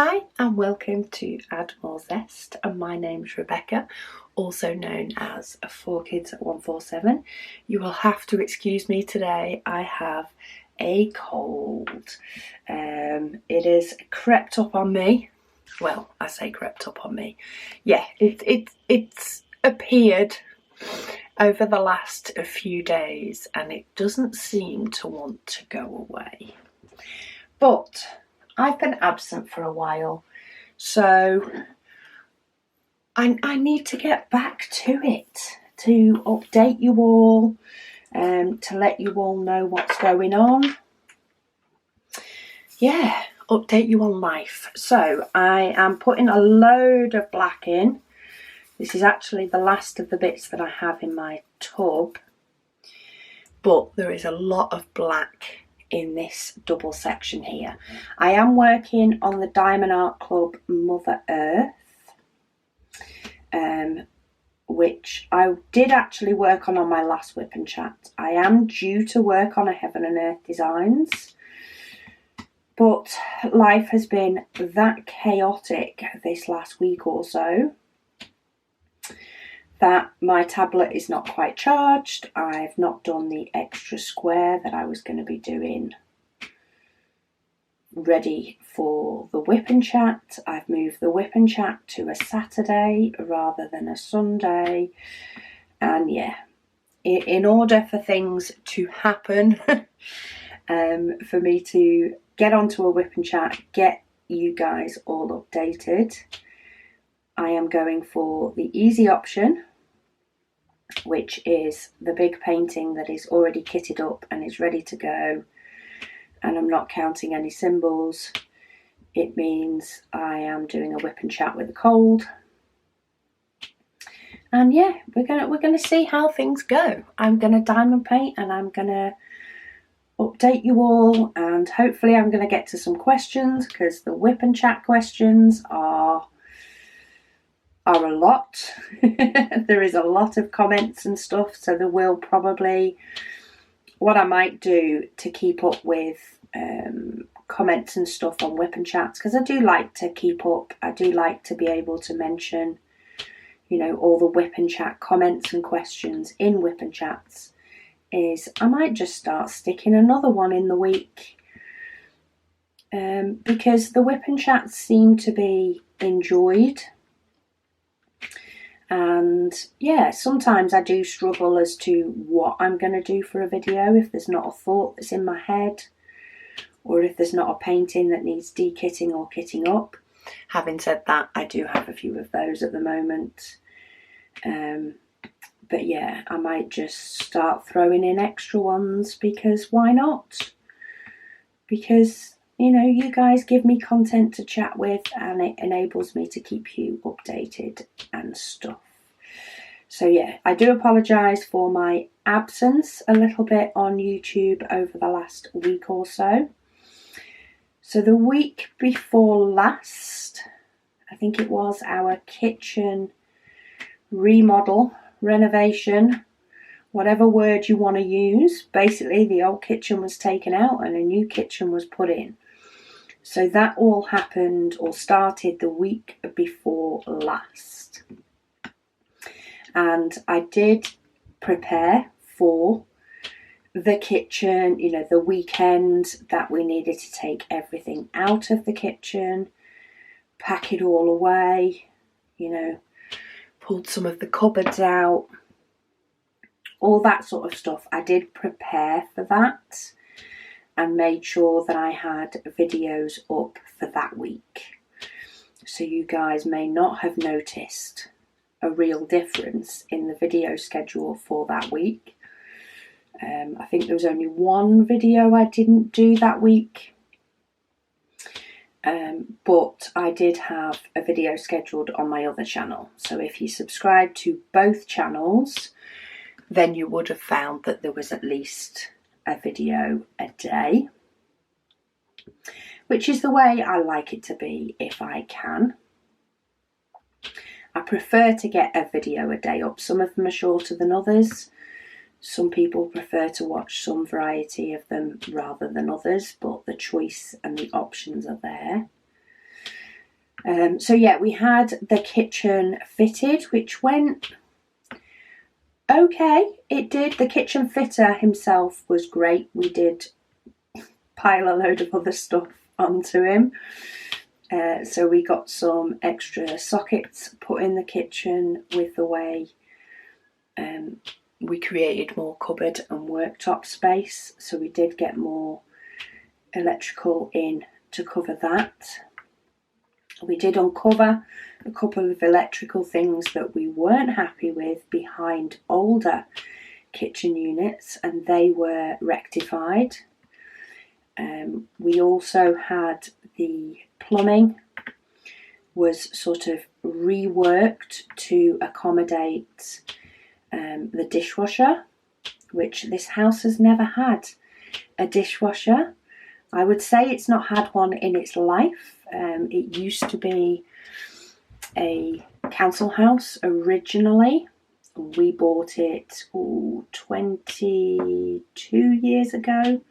Hi and welcome to Add More Zest, and my name's Rebecca, also known as 4Kids at 147. You will have to excuse me today, I have a cold. It has crept up on me. Well, I say crept up on me. Yeah, it's appeared over the last few days and it doesn't seem to want to go away. But I've been absent for a while, so I need to get back to it, to update you all, to let you all know what's going on. Yeah, update you on life. So I am putting a load of black in. This is actually the last of the bits that I have in my tub, but there is a lot of black in this double section here. I am working on the Diamond Art Club Mother Earth, which I did actually work on my last WIP and Chat. I am due to work on a Heaven and Earth Designs, but life has been that chaotic this last week or so that my tablet is not quite charged. I've not done the extra square that I was going to be doing ready for the WIP and Chat. I've moved the WIP and Chat to a Saturday rather than a Sunday. And yeah, in order for things to happen, for me to get onto a WIP and Chat, get you guys all updated, I am going for the easy option, which is the big painting that is already kitted up and is ready to go, and I'm not counting any symbols. It means I am doing a WIP and Chat with a cold, and yeah, we're gonna see how things go. I'm gonna diamond paint and I'm gonna update you all, and hopefully I'm gonna get to some questions, because the WIP and Chat questions are a lot. There is a lot of comments and stuff, so there will probably, what I might do to keep up with comments and stuff on WIP and Chats, because I do like to keep up, I do like to be able to mention, you know, all the WIP and Chat comments and questions in WIP and Chats, is I might just start sticking another one in the week, because the WIP and Chats seem to be enjoyed. And yeah, sometimes I do struggle as to what I'm going to do for a video if there's not a thought that's in my head, or if there's not a painting that needs de-kitting or kitting up. Having said that, I do have a few of those at the moment. But yeah, I might just start throwing in extra ones, because why not? Because, you know, you guys give me content to chat with and it enables me to keep you updated and stuff. So yeah, I do apologise for my absence a little bit on YouTube over the last week or so. So the week before last, I think it was, our kitchen remodel, renovation, whatever word you want to use. Basically, the old kitchen was taken out and a new kitchen was put in. So that all happened, or started, the week before last. And I did prepare for the kitchen, you know, the weekend that we needed to take everything out of the kitchen, pack it all away, you know, pulled some of the cupboards out, all that sort of stuff. I did prepare for that and made sure that I had videos up for that week. So you guys may not have noticed a real difference in the video schedule for that week. I think there was only one video I didn't do that week, but I did have a video scheduled on my other channel. So if you subscribe to both channels, then you would have found that there was at least a video a day, which is the way I like it to be if I can. I prefer to get a video a day up. Some of them are shorter than others. Some people prefer to watch some variety of them rather than others, but the choice and the options are there. So yeah, we had the kitchen fitted, which went okay. It did. The kitchen fitter himself was great. We did pile a load of other stuff onto him. So we got some extra sockets put in the kitchen with the way we created more cupboard and worktop space. So we did get more electrical in to cover that. We did uncover a couple of electrical things that we weren't happy with behind older kitchen units, and they were rectified. We also had the plumbing was sort of reworked to accommodate the dishwasher, which this house has never had a dishwasher. I would say it's not had one in its life. It used to be a council house originally. We bought it 22 years ago,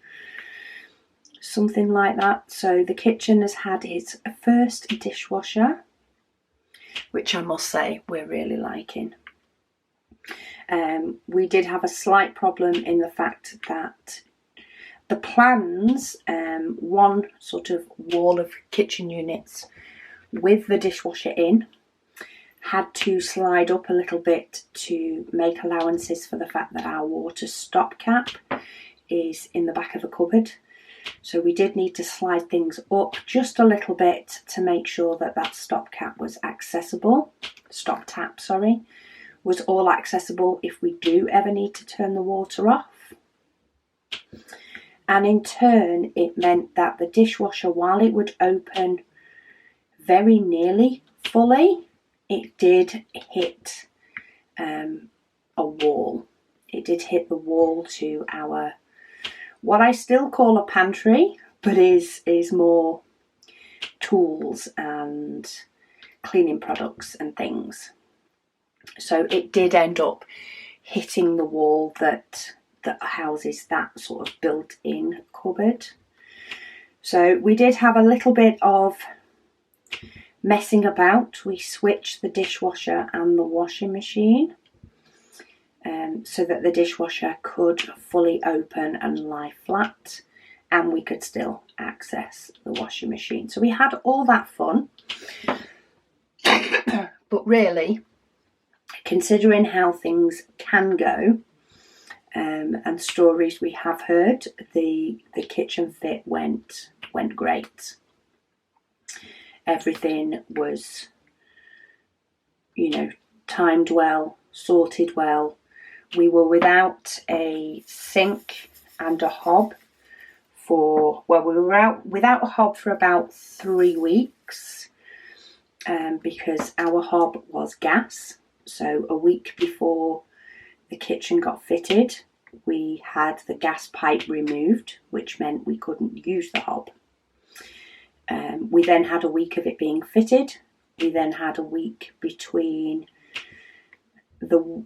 something like that. So the kitchen has had its first dishwasher, which I must say we're really liking. We did have a slight problem in the fact that the plans, one sort of wall of kitchen units with the dishwasher in, had to slide up a little bit to make allowances for the fact that our water stopgap is in the back of the cupboard. So we did need to slide things up just a little bit to make sure that that stopgap was accessible. Stop tap, sorry, was all accessible if we do ever need to turn the water off. And in turn, it meant that the dishwasher, while it would open very nearly fully, it did hit a wall. It did hit the wall to our, what I still call a pantry, but is more tools and cleaning products and things. So it did end up hitting the wall that houses that sort of built-in cupboard. So we did have a little bit of messing about. We switched the dishwasher and the washing machine so that the dishwasher could fully open and lie flat, and we could still access the washing machine. So we had all that fun. But really, considering how things can go, and stories we have heard, the kitchen fit went great. Everything was, timed well, sorted well. We were without a sink and a hob we were without a hob for about 3 weeks because our hob was gas. So a week before the kitchen got fitted, we had the gas pipe removed, which meant we couldn't use the hob. We then had a week of it being fitted. We then had a week between the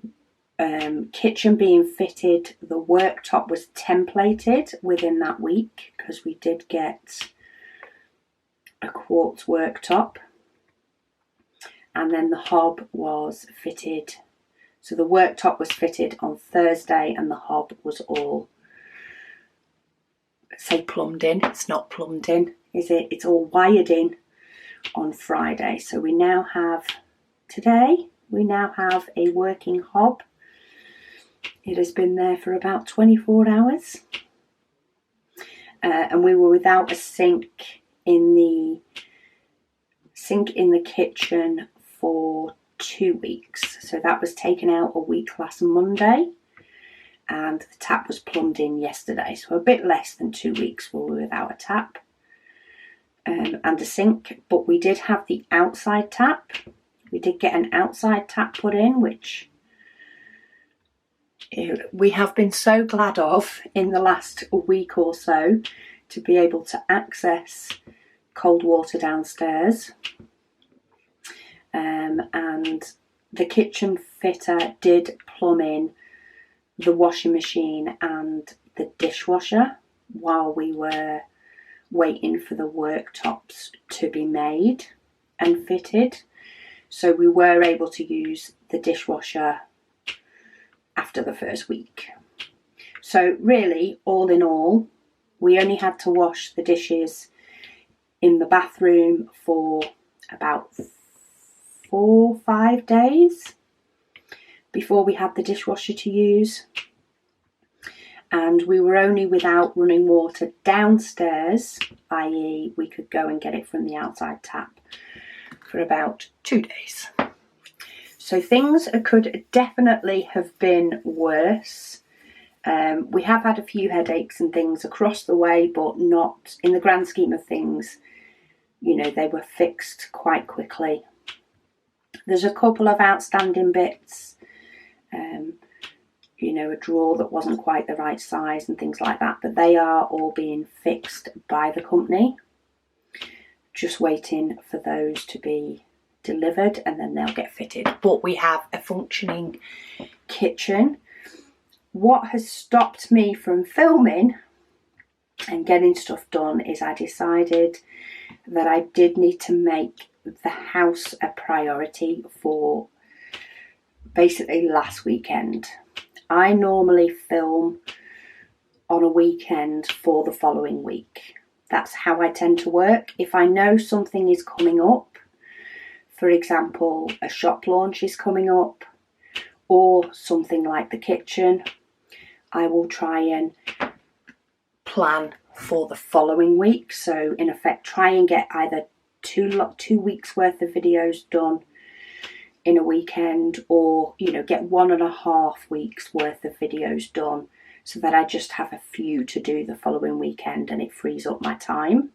kitchen being fitted. The worktop was templated within that week because we did get a quartz worktop. And then the hob was fitted. So the worktop was fitted on Thursday and the hob was all, say, plumbed in. It's not plumbed in, is it? It's all wired in on Friday. So we now have a working hob. It has been there for about 24 hours. And we were without a sink in the kitchen for 2 weeks. So that was taken out a week last Monday, and the tap was plumbed in yesterday. So a bit less than 2 weeks we were without a tap and a sink. But we did have the outside tap. We did get an outside tap put in, which we have been so glad of in the last week or so, to be able to access cold water downstairs. And the kitchen fitter did plumb in the washing machine and the dishwasher while we were waiting for the worktops to be made. and fitted, so we were able to use the dishwasher after the first week. So really, all in all, we only had to wash the dishes in the bathroom for about 4 or 5 days before we had the dishwasher to use. And we were only without running water downstairs, i.e. we could go and get it from the outside tap, for about 2 days. So things could definitely have been worse. We have had a few headaches and things across the way, but not in the grand scheme of things. You know, they were fixed quite quickly. There's a couple of outstanding bits, you know, a drawer that wasn't quite the right size and things like that, but they are all being fixed by the company. Just waiting for those to be delivered and then they'll get fitted. But we have a functioning kitchen. What has stopped me from filming and getting stuff done is I decided that I did need to make the house a priority for basically last weekend. I normally film on a weekend for the following week. That's how I tend to work. If I know something is coming up, for example, a shop launch is coming up, or something like the kitchen, I will try and plan for the following week. So in effect, try and get either 2 weeks worth of videos done in a weekend, or, you know, get 1.5 weeks worth of videos done, so that I just have a few to do the following weekend and it frees up my time.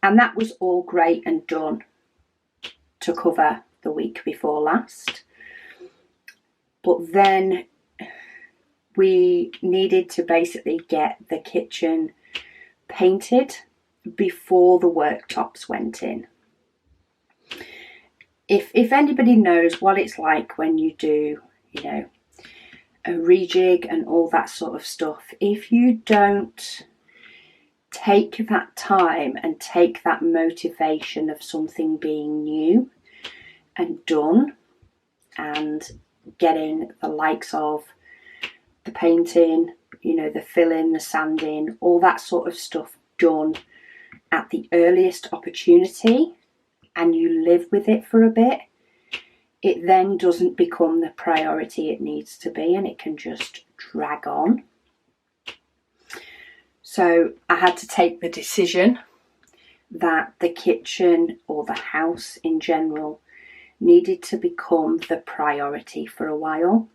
And that was all great and done to cover the week before last. But then we needed to basically get the kitchen painted before the worktops went in. If anybody knows what it's like when you do, you know, a rejig and all that sort of stuff, if you don't take that time and take that motivation of something being new and done, and getting the likes of the painting, you know, the filling, the sanding, all that sort of stuff done at the earliest opportunity, and you live with it for a bit, it then doesn't become the priority it needs to be, and it can just drag on. So I had to take the decision that the kitchen, or the house in general, needed to become the priority for a while.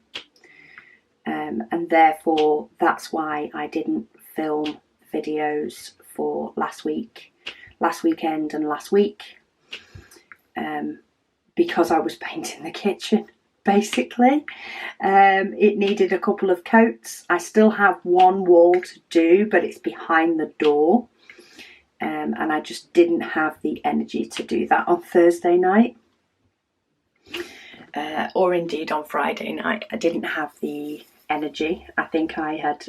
And therefore that's why I didn't film videos for last weekend and last week, because I was painting the kitchen basically. It needed a couple of coats. I still have one wall to do, but it's behind the door, and I just didn't have the energy to do that on Thursday night, or indeed on Friday night. I didn't have the energy. I think I had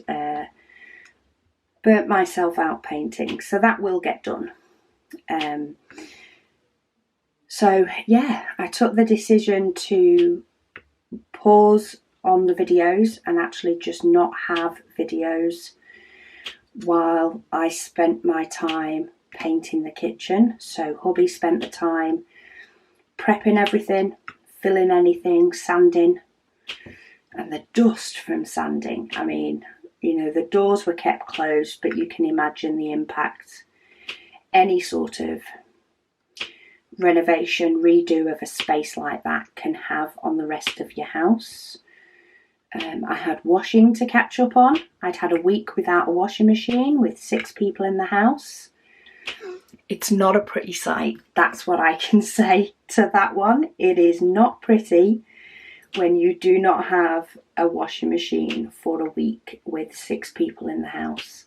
burnt myself out painting, so that will get done. So yeah, I took the decision to pause on the videos and actually just not have videos while I spent my time painting the kitchen. So hubby spent the time prepping everything, filling anything, sanding, and the dust from sanding. I mean, you know, the doors were kept closed, but you can imagine the impact any sort of renovation, redo of a space like that can have on the rest of your house. I had washing to catch up on. I'd had a week without a washing machine with 6 people in the house. It's not a pretty sight. That's what I can say to that one. It is not pretty when you do not have a washing machine for a week with 6 people in the house,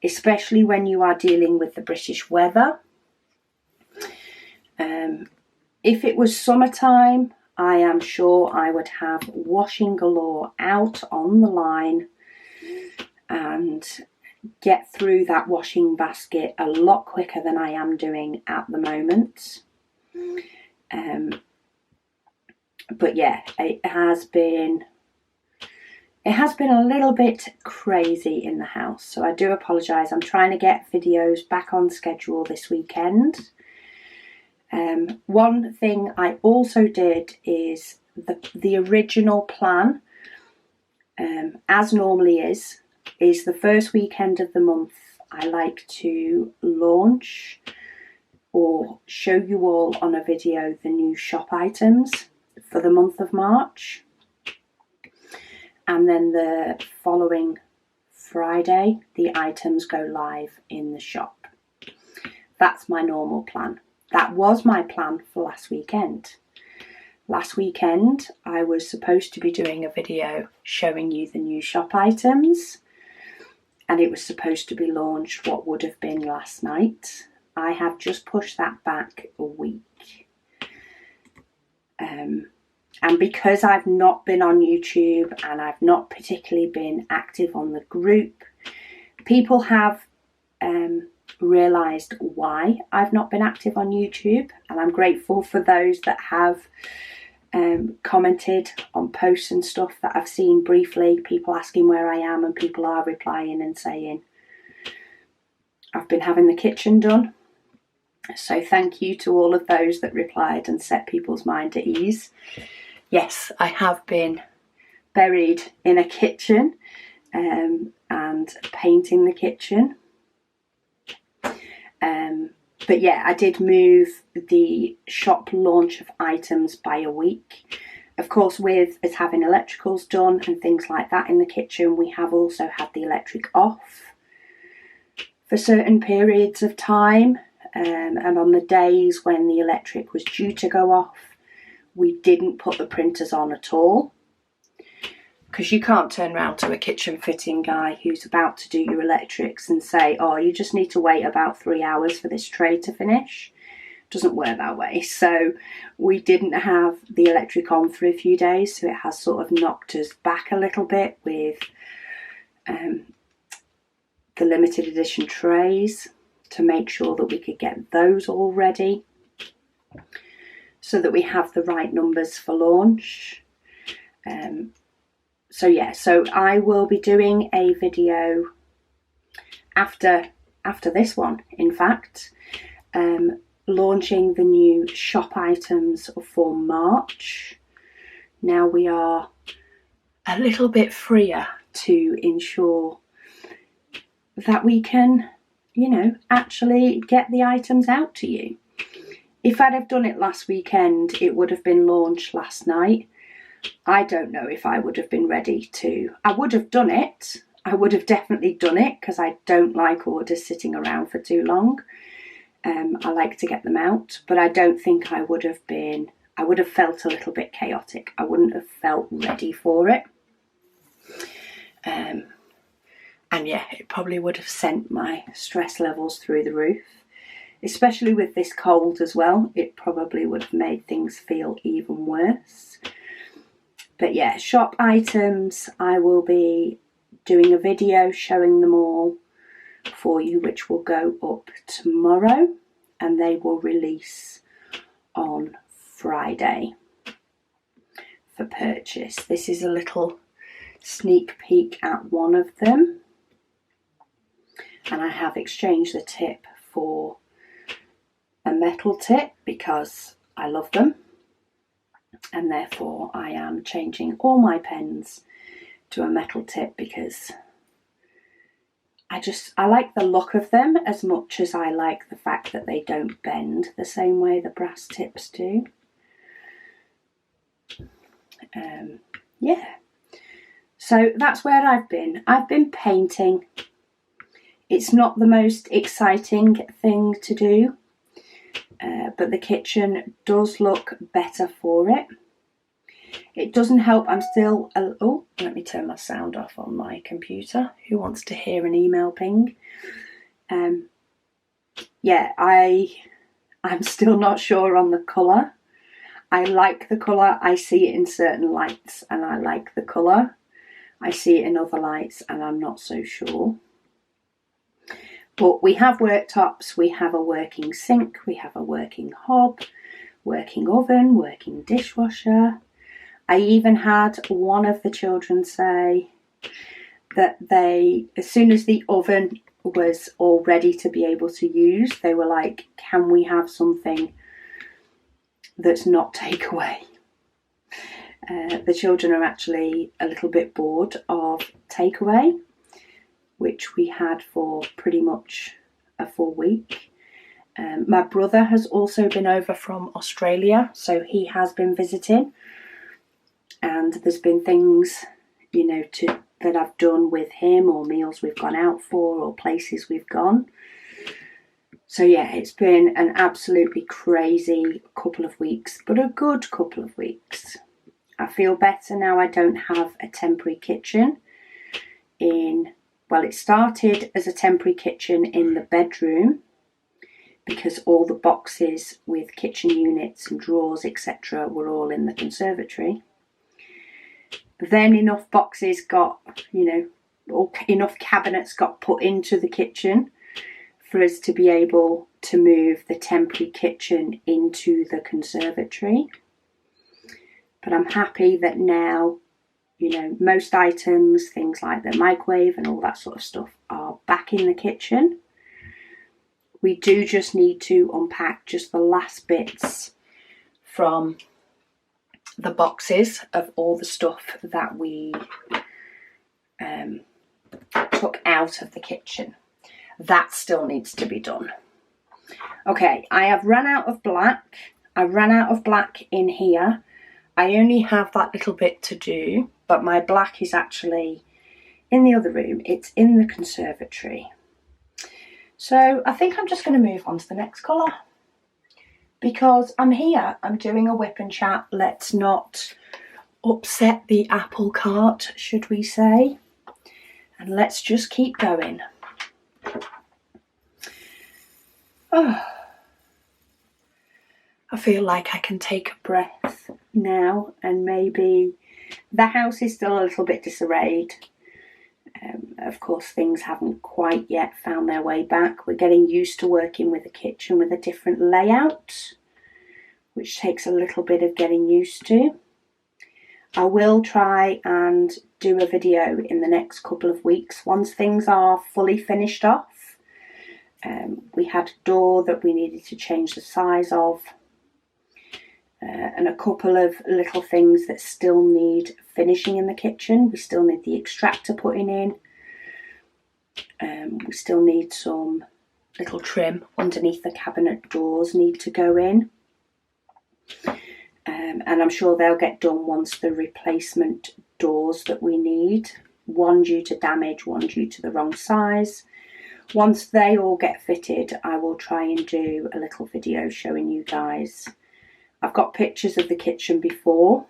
especially when you are dealing with the British weather. If it was summertime, I am sure I would have washing galore out on the line and get through that washing basket a lot quicker than I am doing at the moment. But yeah, it has been a little bit crazy in the house, so I do apologise. I'm trying to get videos back on schedule this weekend. One thing I also did is the original plan, as normally is the first weekend of the month I like to launch or show you all on a video the new shop items for the month of March. And then the following Friday, the items go live in the shop. That's my normal plan. That was my plan for last weekend. Last weekend, I was supposed to be doing a video showing you the new shop items, and it was supposed to be launched what would have been last night. I have just pushed that back a week. And because I've not been on YouTube and I've not particularly been active on the group, people have realised why I've not been active on YouTube, and I'm grateful for those that have commented on posts and stuff that I've seen briefly, people asking where I am, and people are replying and saying I've been having the kitchen done. So thank you to all of those that replied and set people's mind at ease. Yes, I have been buried in a kitchen and painting the kitchen. But yeah, I did move the shop launch of items by a week. Of course, with us having electricals done and things like that in the kitchen, we have also had the electric off for certain periods of time. And on the days when the electric was due to go off, we didn't put the printers on at all. Because you can't turn around to a kitchen fitting guy who's about to do your electrics and say, oh, you just need to wait about 3 hours for this tray to finish. It doesn't work that way. So we didn't have the electric on for a few days, so it has sort of knocked us back a little bit with the limited edition trays to make sure that we could get those all ready so that we have the right numbers for launch. So yeah, so I will be doing a video after this one, in fact, launching the new shop items for March. Now we are a little bit freer to ensure that we can, you know, actually get the items out to you. If I'd have done it last weekend, it would have been launched last night. I don't know if I would have been ready to. I would have done it. I would have definitely done it because I don't like orders sitting around for too long. I like to get them out, but I don't think I would have been. I would have felt a little bit chaotic. I wouldn't have felt ready for it. And yeah, it probably would have sent my stress levels through the roof. Especially with this cold as well, it probably would have made things feel even worse. But yeah, shop items, I will be doing a video showing them all for you, which will go up tomorrow, and they will release on Friday for purchase. This is a little sneak peek at one of them, and I have exchanged the tip for a metal tip because I love them. And therefore I am changing all my pens to a metal tip because I like the look of them as much as I like the fact that they don't bend the same way the brass tips do. Yeah, so that's where I've been. I've been painting. It's not the most exciting thing to do, but the kitchen does look better for it. It doesn't help, I'm still, oh, let me turn my sound off on my computer. Who wants to hear an email ping? Yeah, I'm still not sure on the colour. I like the colour, I see it in certain lights and I like the colour. I see it in other lights and I'm not so sure. But we have worktops, we have a working sink, we have a working hob, working oven, working dishwasher. I even had one of the children say that as soon as the oven was all ready to be able to use, they were like, can we have something that's not takeaway? The children are actually a little bit bored of takeaway, which we had for pretty much a full week. My brother has also been over from Australia, so he has been visiting, and there's been things, you know, that I've done with him, or meals we've gone out for, or places we've gone. So yeah, it's been an absolutely crazy couple of weeks, but a good couple of weeks. I feel better now. I don't have a temporary kitchen well, it started as a temporary kitchen in the bedroom because all the boxes with kitchen units and drawers, etc., were all in the conservatory. Then enough boxes got, you know, or enough cabinets got put into the kitchen for us to be able to move the temporary kitchen into the conservatory. But I'm happy that now, you know, most items, things like the microwave and all that sort of stuff, are back in the kitchen. We do just need to unpack just the last bits from the boxes of all the stuff that we took out of the kitchen. That still needs to be done. Okay, I have run out of black. I ran out of black in here. I only have that little bit to do, but my black is actually in the other room. It's in the conservatory. So I think I'm just going to move on to the next colour, because I'm here, I'm doing a WIP and Chat. Let's not upset the apple cart, should we say, and let's just keep going. Oh, I feel like I can take a breath now, and maybe the house is still a little bit disarrayed. Of course, things haven't quite yet found their way back. We're getting used to working with a kitchen with a different layout, which takes a little bit of getting used to. I will try and do a video in the next couple of weeks once things are fully finished off. We had a door that we needed to change the size of, and a couple of little things that still need finishing in the kitchen. We still need the extractor putting in. We still need some little trim underneath the cabinet doors need to go in. And I'm sure they'll get done once the replacement doors that we need, one due to damage, one due to the wrong size. Once they all get fitted, I will try and do a little video showing you guys. I've got pictures of the kitchen before,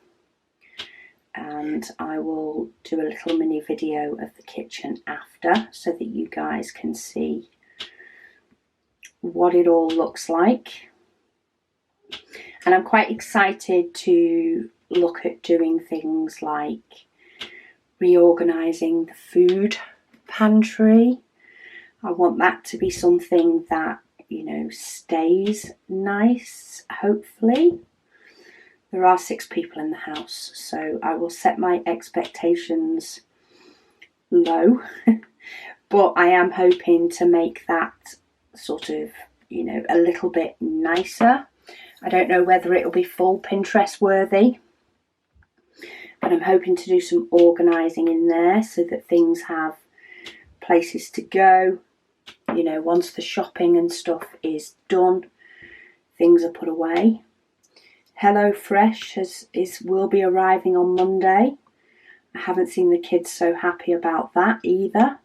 and I will do a little mini video of the kitchen after, so that you guys can see what it all looks like. And I'm quite excited to look at doing things like reorganising the food pantry. I want that to be something that, you know, stays nice, hopefully. There are 6 people in the house, so I will set my expectations low. But I am hoping to make that sort of, you know, a little bit nicer. I don't know whether it'll be full Pinterest worthy, but I'm hoping to do some organising in there so that things have places to go. You know, once the shopping and stuff is done, things are put away. HelloFresh will be arriving on Monday. I haven't seen the kids so happy about that either.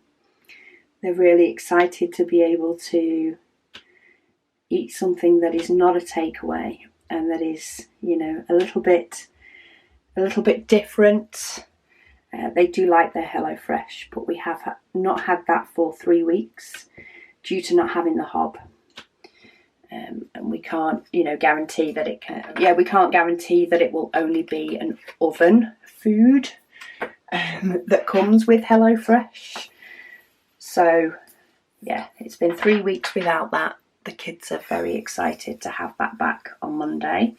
They're really excited to be able to eat something that is not a takeaway and that is, you know, a little bit different. They do like their HelloFresh, but we have not had that for 3 weeks due to not having the hob. And we can't, you know, guarantee that it can. Yeah, we can't guarantee that it will only be an oven food that comes with HelloFresh. So, yeah, it's been 3 weeks without that. the kids are very excited to have that back on Monday,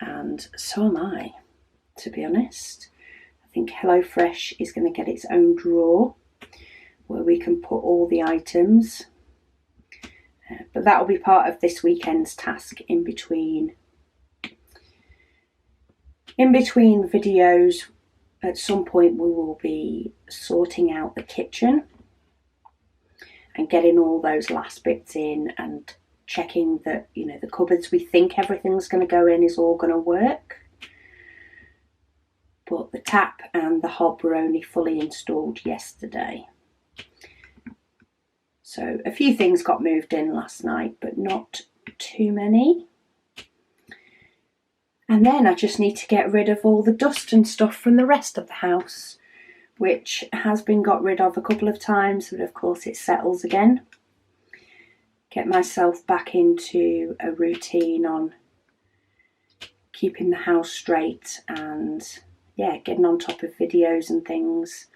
and so am I, to be honest. I think HelloFresh is going to get its own drawer where we can put all the items, but that will be part of this weekend's task. In between videos, at some point we will be sorting out the kitchen and getting all those last bits in and checking that, you know, the cupboards we think everything's going to go in is all going to work. But the tap and the hob were only fully installed yesterday. So a few things got moved in last night, but not too many. And then I just need to get rid of all the dust and stuff from the rest of the house, which has been got rid of a couple of times, but of course it settles again. Get myself back into a routine on keeping the house straight and, yeah, getting on top of videos and things.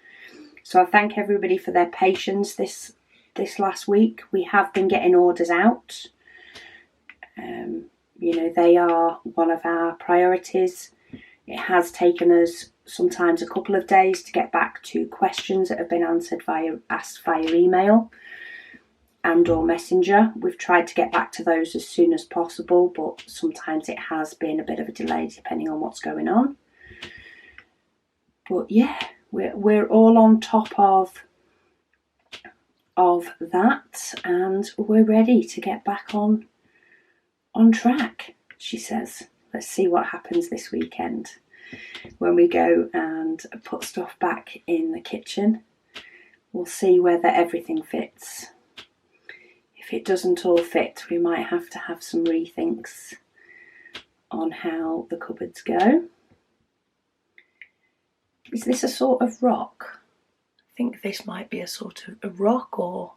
So I thank everybody for their patience this last week. We have been getting orders out. You know, they are one of our priorities. It has taken us sometimes a couple of days to get back to questions that have been asked via email and or messenger. We've tried to get back to those as soon as possible, but sometimes it has been a bit of a delay depending on what's going on. But yeah, we're all on top of that, and we're ready to get back on track, she says. Let's see what happens this weekend when we go and put stuff back in the kitchen. We'll see whether everything fits. If it doesn't all fit, we might have to have some rethinks on how the cupboards go. Is this a sort of rock? I think this might be a sort of a rock, or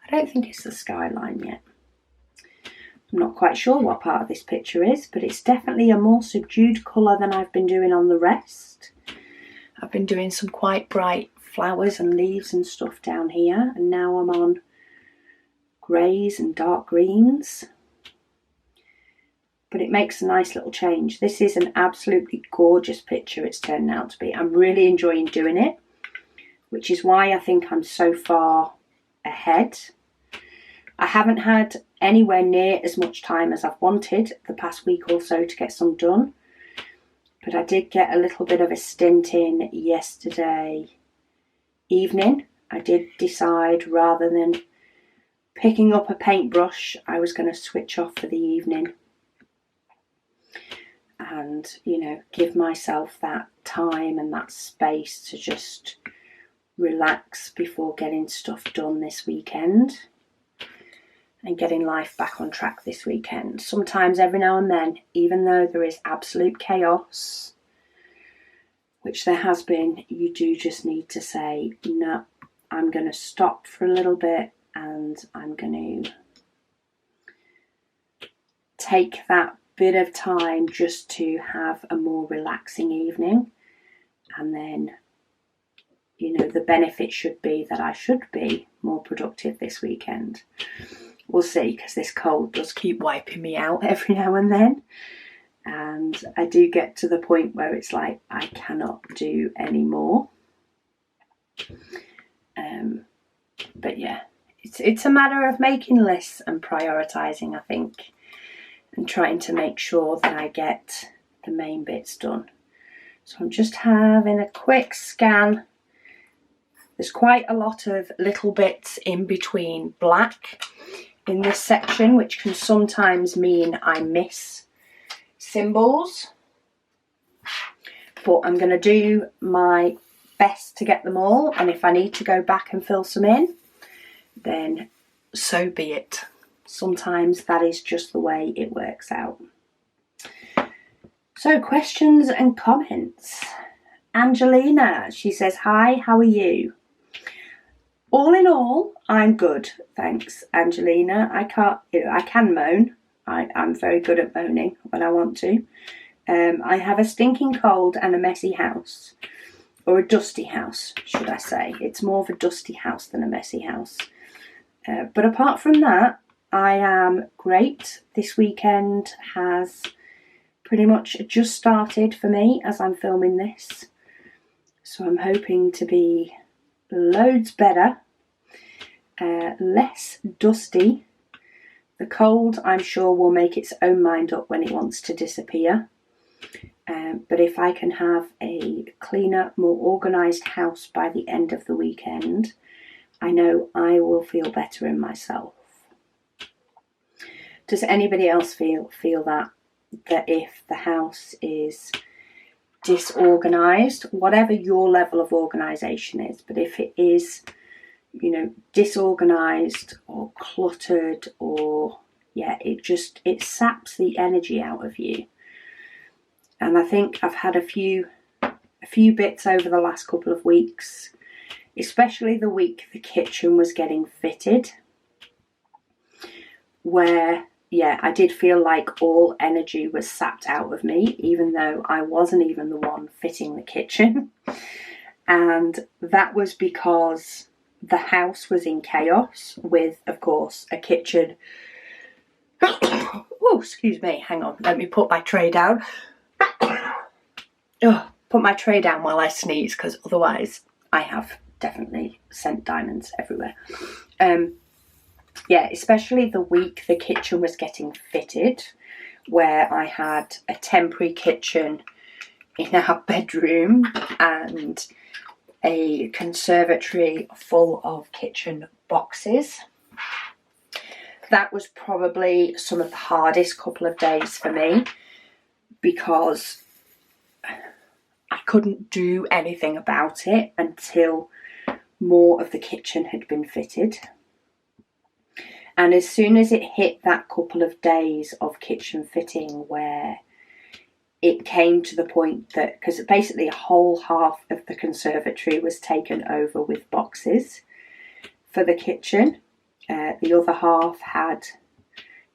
I don't think it's the skyline yet. I'm not quite sure what part of this picture is, but it's definitely a more subdued colour than I've been doing on the rest. I've been doing some quite bright flowers and leaves and stuff down here, and now I'm on greys and dark greens. But it makes a nice little change. This is an absolutely gorgeous picture it's turned out to be. I'm really enjoying doing it, which is why I think I'm so far ahead. I haven't had anywhere near as much time as I've wanted the past week or so to get some done, but I did get a little bit of a stint in yesterday evening. I did decide, rather than picking up a paintbrush, I was going to switch off for the evening and, you know, give myself that time and that space to just relax before getting stuff done this weekend and getting life back on track this weekend. Sometimes, every now and then, even though there is absolute chaos, which there has been, you do just need to say, no, I'm going to stop for a little bit and I'm going to take that bit of time just to have a more relaxing evening. And then, you know, the benefit should be that I should be more productive this weekend. We'll see, because this cold does keep wiping me out every now and then. And I do get to the point where it's like, I cannot do any more. But yeah, it's a matter of making lists and prioritising, I think, and trying to make sure that I get the main bits done. So I'm just having a quick scan. There's quite a lot of little bits in between black in this section, which can sometimes mean I miss symbols, but I'm going to do my best to get them all, and if I need to go back and fill some in, then so be it. Sometimes that is just the way it works out. So, questions and comments. Angelina, she says, hi, how are you? All in all, I'm good, thanks, Angelina. I can moan. I'm very good at moaning when I want to. I have a stinking cold and a messy house, or a dusty house, should I say. It's more of a dusty house than a messy house. But apart from that, I am great. This weekend has pretty much just started for me as I'm filming this. So I'm hoping to be loads better, less dusty. The cold, I'm sure, will make its own mind up when it wants to disappear. But if I can have a cleaner, more organised house by the end of the weekend, I know I will feel better in myself. Does anybody else feel that if the house is disorganised, whatever your level of organisation is, but if it is, you know, disorganised or cluttered, or it saps the energy out of you. And I think I've had a few bits over the last couple of weeks, especially the week the kitchen was getting fitted, where I did feel like all energy was sapped out of me, even though I wasn't even the one fitting the kitchen. And that was because the house was in chaos with, of course, a kitchen. Oh, excuse me, hang on, let me put my tray down. Put my tray down while I sneeze, because otherwise I have definitely sent diamonds everywhere. Especially the week the kitchen was getting fitted, where I had a temporary kitchen in our bedroom and a conservatory full of kitchen boxes. That was probably some of the hardest couple of days for me, because I couldn't do anything about it until more of the kitchen had been fitted. And as soon as it hit that couple of days of kitchen fitting, where it came to the point that, because basically a whole half of the conservatory was taken over with boxes for the kitchen. The other half had,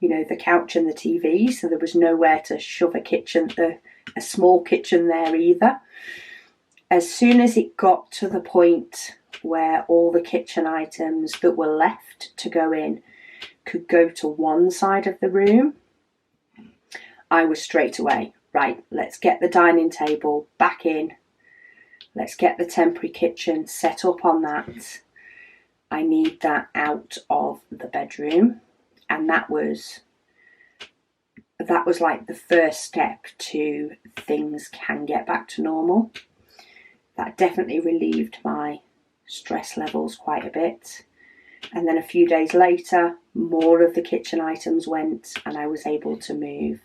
you know, the couch and the TV, so there was nowhere to shove a small kitchen there either. As soon as it got to the point where all the kitchen items that were left to go in could go to one side of the room, I was straight away, right, let's get the dining table back in. Let's get the temporary kitchen set up on that. I need that out of the bedroom. And that was like the first step to things can get back to normal. That definitely relieved my stress levels quite a bit. And then a few days later, more of the kitchen items went, and I was able to move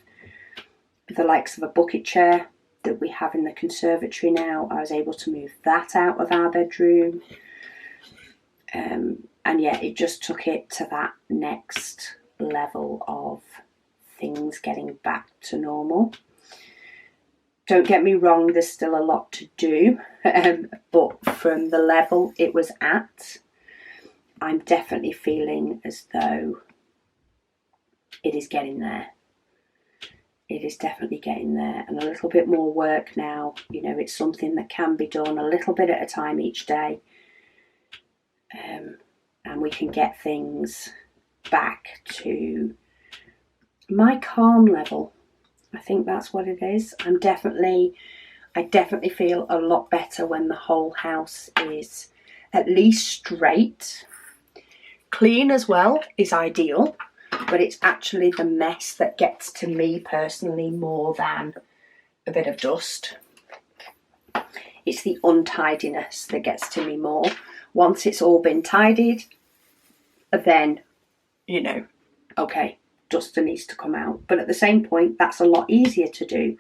the likes of a bucket chair that we have in the conservatory now. I was able to move that out of our bedroom. It just took it to that next level of things getting back to normal. Don't get me wrong, there's still a lot to do, but from the level it was at, I'm definitely feeling as though it is getting there. It is definitely getting there, and a little bit more work now. You know, it's something that can be done a little bit at a time each day, and we can get things back to my calm level. I think that's what it is. I definitely feel a lot better when the whole house is at least straight. Clean as well is ideal, but it's actually the mess that gets to me personally more than a bit of dust. It's the untidiness that gets to me more. Once it's all been tidied, then, you know, okay, dust needs to come out. But at the same point, that's a lot easier to do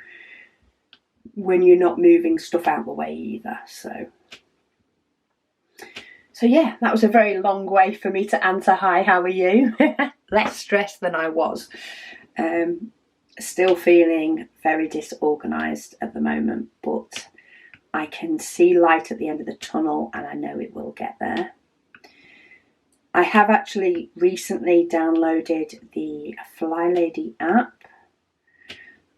when you're not moving stuff out the way either. So yeah, that was a very long way for me to answer, hi, how are you? Less stressed than I was. Still feeling very disorganised at the moment, but I can see light at the end of the tunnel, and I know it will get there. I have actually recently downloaded the Fly Lady app.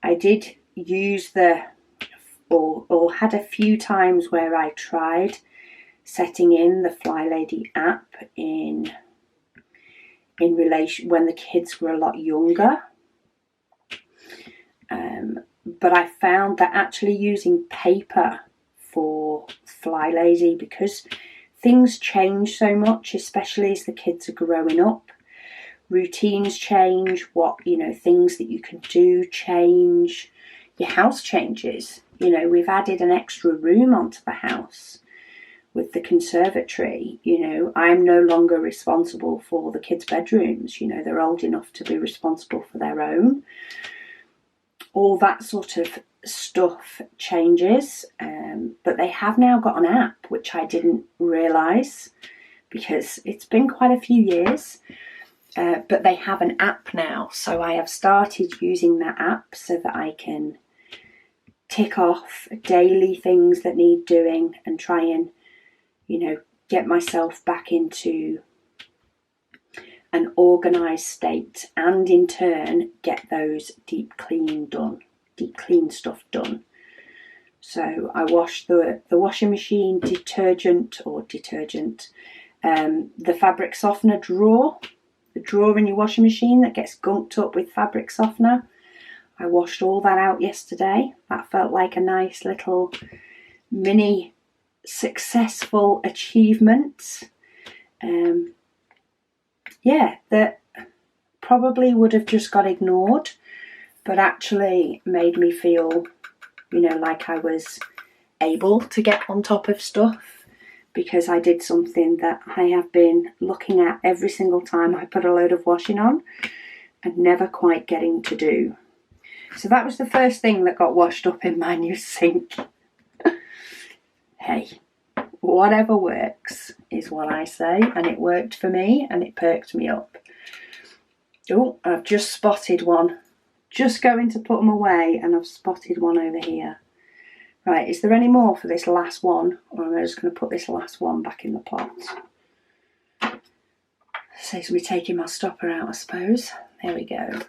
I did use or had a few times where I tried setting in the Fly Lady app in in relation when the kids were a lot younger. But I found that actually using paper for Fly Lazy, because things change so much, especially as the kids are growing up. Routines change, things that you can do change. Your house changes. We've added an extra room onto the house with the conservatory. I'm no longer responsible for the kids' bedrooms. They're old enough to be responsible for their own. All that sort of stuff changes. But they have now got an app, which I didn't realise because it's been quite a few years. But they have an app now. So I have started using that app so that I can tick off daily things that need doing and try and, get myself back into an organised state, and in turn get those deep clean stuff done. So I washed the washing machine detergent, the fabric softener drawer, the drawer in your washing machine that gets gunked up with fabric softener. I washed all that out yesterday. That felt like a nice little mini successful achievement. That probably would have just got ignored, but actually made me feel, like I was able to get on top of stuff, because I did something that I have been looking at every single time I put a load of washing on and never quite getting to do. So that was the first thing that got washed up in my new sink. Hey, whatever works is what I say, and it worked for me and it perked me up. Oh, I've just spotted one. Just going to put them away and I've spotted one over here. Right, is there any more for this last one, or am I just going to put this last one back in the pot? Saves me taking my stopper out, I suppose. There we go.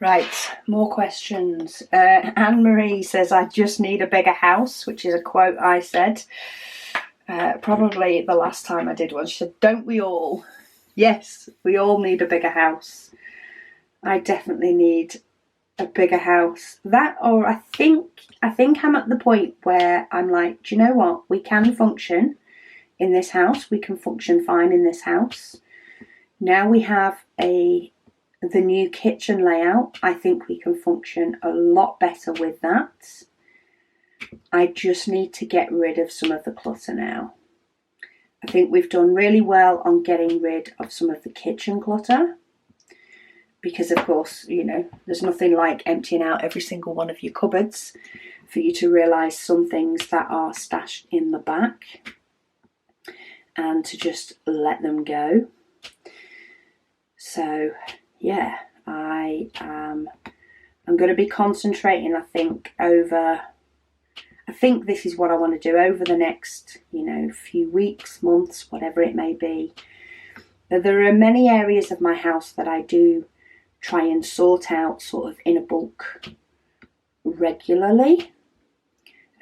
Right, more questions. Anne-Marie says, I just need a bigger house, which is a quote I said. Probably the last time I did one. She said, don't we all? Yes, we all need a bigger house. I definitely need a bigger house. That, or I think I'm at the point where I'm like, do you know what? We can function in this house. We can function fine in this house. Now we have the new kitchen layout. I think we can function a lot better with that. I just need to get rid of some of the clutter now. I think we've done really well on getting rid of some of the kitchen clutter, because of course, there's nothing like emptying out every single one of your cupboards for you to realise some things that are stashed in the back and to just let them go. So yeah, I'm going to be concentrating, I think this is what I want to do over the next, few weeks, months, whatever it may be. There are many areas of my house that I do try and sort out sort of in a bulk regularly,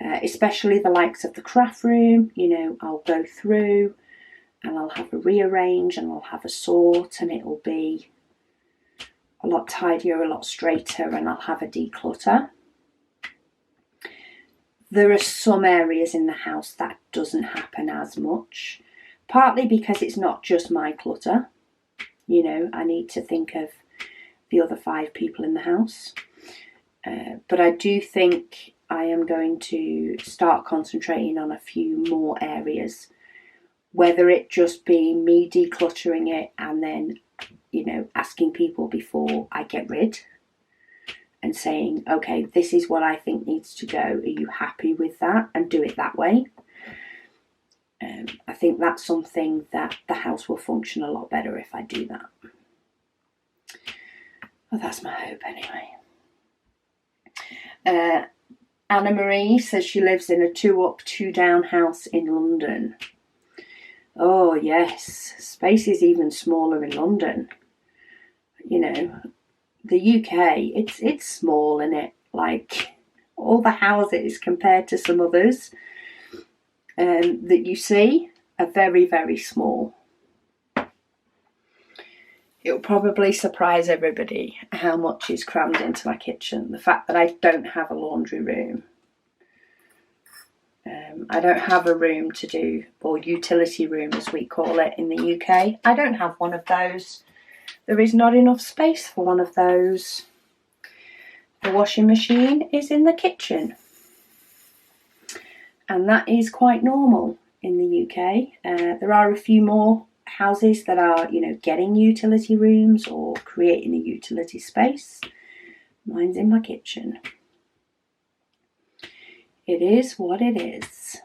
especially the likes of the craft room. I'll go through and I'll have a rearrange and I'll have a sort, and it'll be a lot tidier, a lot straighter, and I'll have a declutter. There are some areas in the house that doesn't happen as much, partly because it's not just my clutter. I need to think of the other 5 people in the house. But I do think I am going to start concentrating on a few more areas, whether it just be me decluttering it and then, asking people before I get rid and saying, okay, this is what I think needs to go. Are you happy with that? And do it that way. I think that's something that the house will function a lot better if I do that. Well, that's my hope anyway. Anna Marie says she lives in a 2-up, 2-down house in London. Oh yes, space is even smaller in London. The UK, it's small, isn't it? Like all the houses compared to some others that you see are very, very small. It'll probably surprise everybody how much is crammed into my kitchen. The fact that I don't have a laundry room. I don't have a room to do, or utility room as we call it in the UK. I don't have one of those. There is not enough space for one of those. The washing machine is in the kitchen. And that is quite normal in the UK. There are a few more houses that are, getting utility rooms or creating a utility space. Mine's in my kitchen. It is what it is.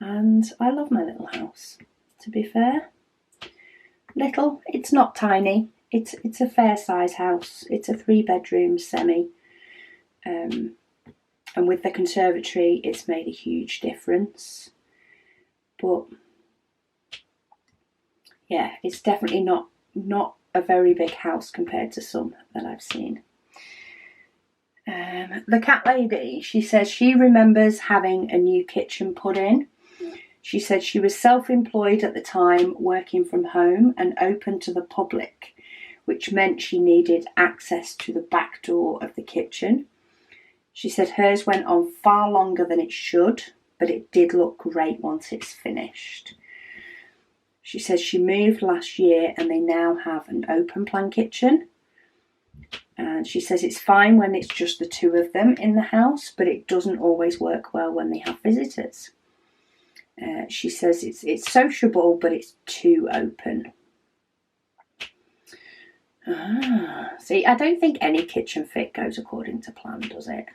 And I love my little house, to be fair. Little, it's not tiny. It's a fair size house. It's a 3-bedroom semi. And with the conservatory, it's made a huge difference. But yeah, it's definitely not a very big house compared to some that I've seen. The cat lady, she says she remembers having a new kitchen put in. She said she was self-employed at the time, working from home and open to the public, which meant she needed access to the back door of the kitchen. She said hers went on far longer than it should, but it did look great once it's finished. She says she moved last year and they now have an open plan kitchen. And she says it's fine when it's just the two of them in the house, but it doesn't always work well when they have visitors. She says it's sociable, but it's too open. See, I don't think any kitchen fit goes according to plan, does it?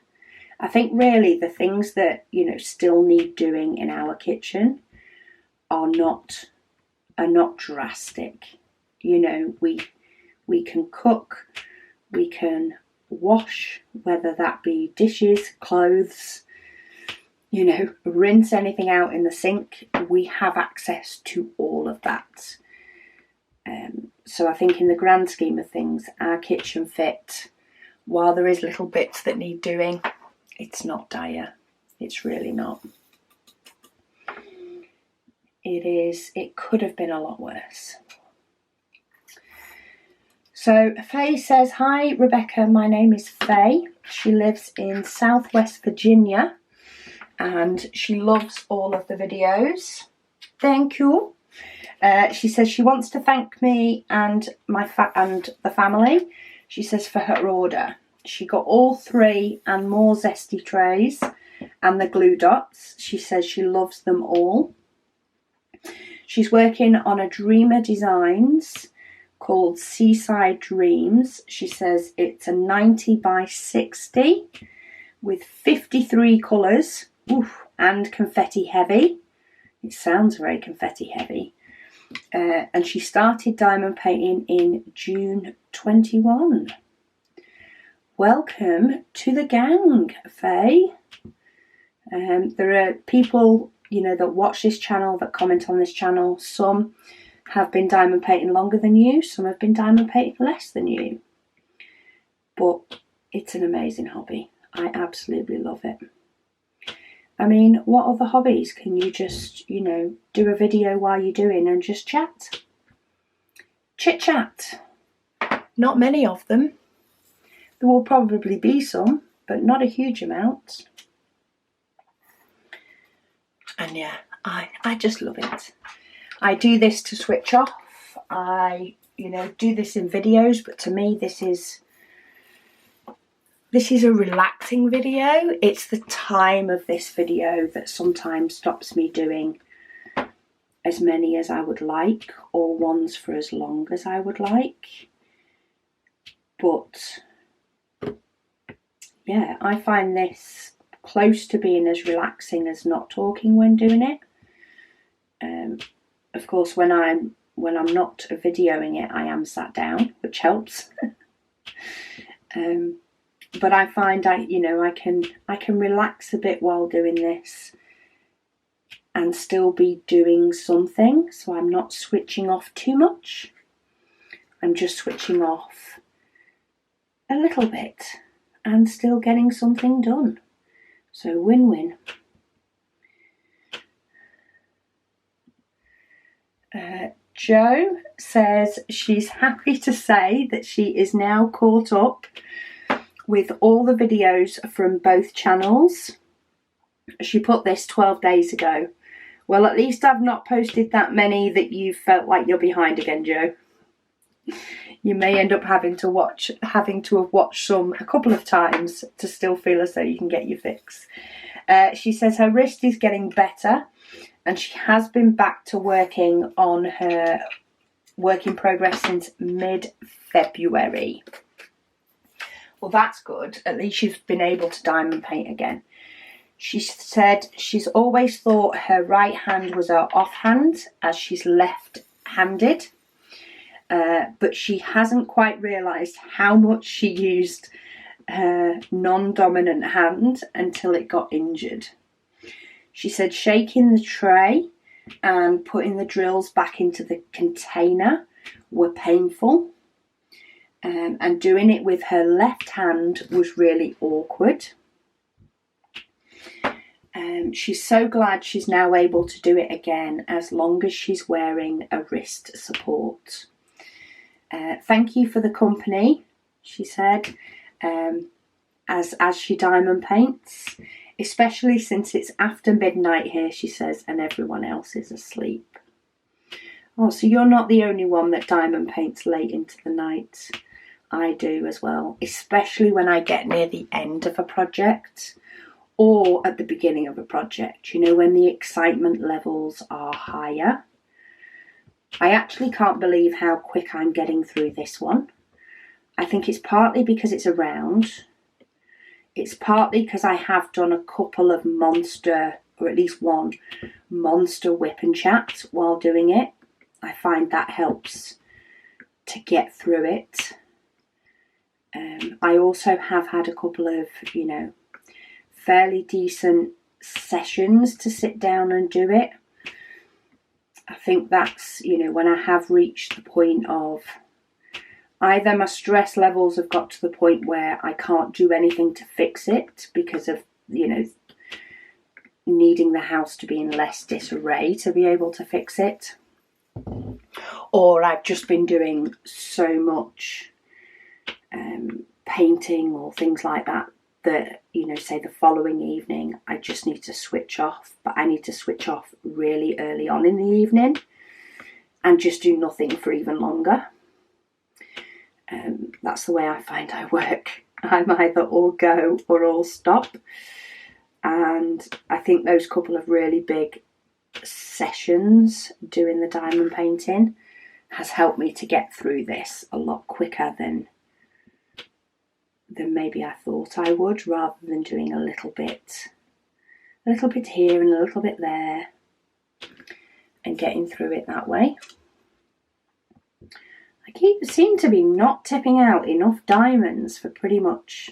I think really the things that, still need doing in our kitchen are not drastic. We can cook, we can wash, whether that be dishes, clothes, rinse anything out in the sink. We have access to all of that. So I think in the grand scheme of things, our kitchen fit, while there is little bits that need doing, it's not dire. It's really not. It could have been a lot worse. So Faye says, hi Rebecca, my name is Faye. She lives in Southwest Virginia and she loves all of the videos. Thank you. She says she wants to thank me and and the family. She says for her order. She got all 3 and more zesty trays and the glue dots. She says she loves them all. She's working on a Dreamer Designs called Seaside Dreams. She says it's a 90 by 60 with 53 colours and confetti heavy. It sounds very confetti heavy. And she started diamond painting in June 21. Welcome to the gang, Faye. There are people, that watch this channel, that comment on this channel. Some have been diamond painting longer than you. Some have been diamond painting less than you. But it's an amazing hobby. I absolutely love it. I mean, what other hobbies can you just, do a video while you're doing and just chat? Chit chat. Not many of them. There will probably be some, but not a huge amount. And yeah, I just love it. I do this to switch off. I, do this in videos, but to me this is a relaxing video. It's the time of this video that sometimes stops me doing as many as I would like, or ones for as long as I would like. But yeah, I find this close to being as relaxing as not talking when doing it. Of course, when I'm not videoing it, I am sat down, which helps. But I find I can relax a bit while doing this and still be doing something. So I'm not switching off too much. I'm just switching off a little bit and still getting something done. So win-win. Jo says she's happy to say that she is now caught up with all the videos from both channels. She put this 12 days ago. Well, at least I've not posted that many that you felt like you're behind again, Jo. You may end up having to have watched some a couple of times to still feel as though you can get your fix. She says her wrist is getting better and she has been back to working on her work in progress since mid-February. Well, that's good. At least she's been able to diamond paint again. She said she's always thought her right hand was her offhand as she's left-handed. But she hasn't quite realised how much she used her non-dominant hand until it got injured. She said shaking the tray and putting the drills back into the container were painful. And doing it with her left hand was really awkward. She's so glad she's now able to do it again as long as she's wearing a wrist support. Thank you for the company, she said, as she diamond paints, especially since it's after midnight here, she says, and everyone else is asleep. Oh, so you're not the only one that diamond paints late into the night. I do as well, especially when I get near the end of a project or at the beginning of a project, you know, when the excitement levels are higher. I actually can't believe how quick I'm getting through this one. I think it's partly because it's a round. It's partly because I have done a couple of monster, or at least one, monster WIP and Chats while doing it. I find that helps to get through it. I also have had a couple of, you know, fairly decent sessions to sit down and do it. I think that's, you know, when I have reached the point of either my stress levels have got to the point where I can't do anything to fix it because of, you know, needing the house to be in less disarray to be able to fix it. Or I've just been doing so much painting or things like that, you know, say the following evening, I just need to switch off, but I need to switch off really early on in the evening and just do nothing for even longer. That's the way I find I work. I'm either all go or all stop. And I think those couple of really big sessions doing the diamond painting has helped me to get through this a lot quicker than maybe I thought I would, rather than doing a little bit here and a little bit there and getting through it that way. I seem to be not tipping out enough diamonds for pretty much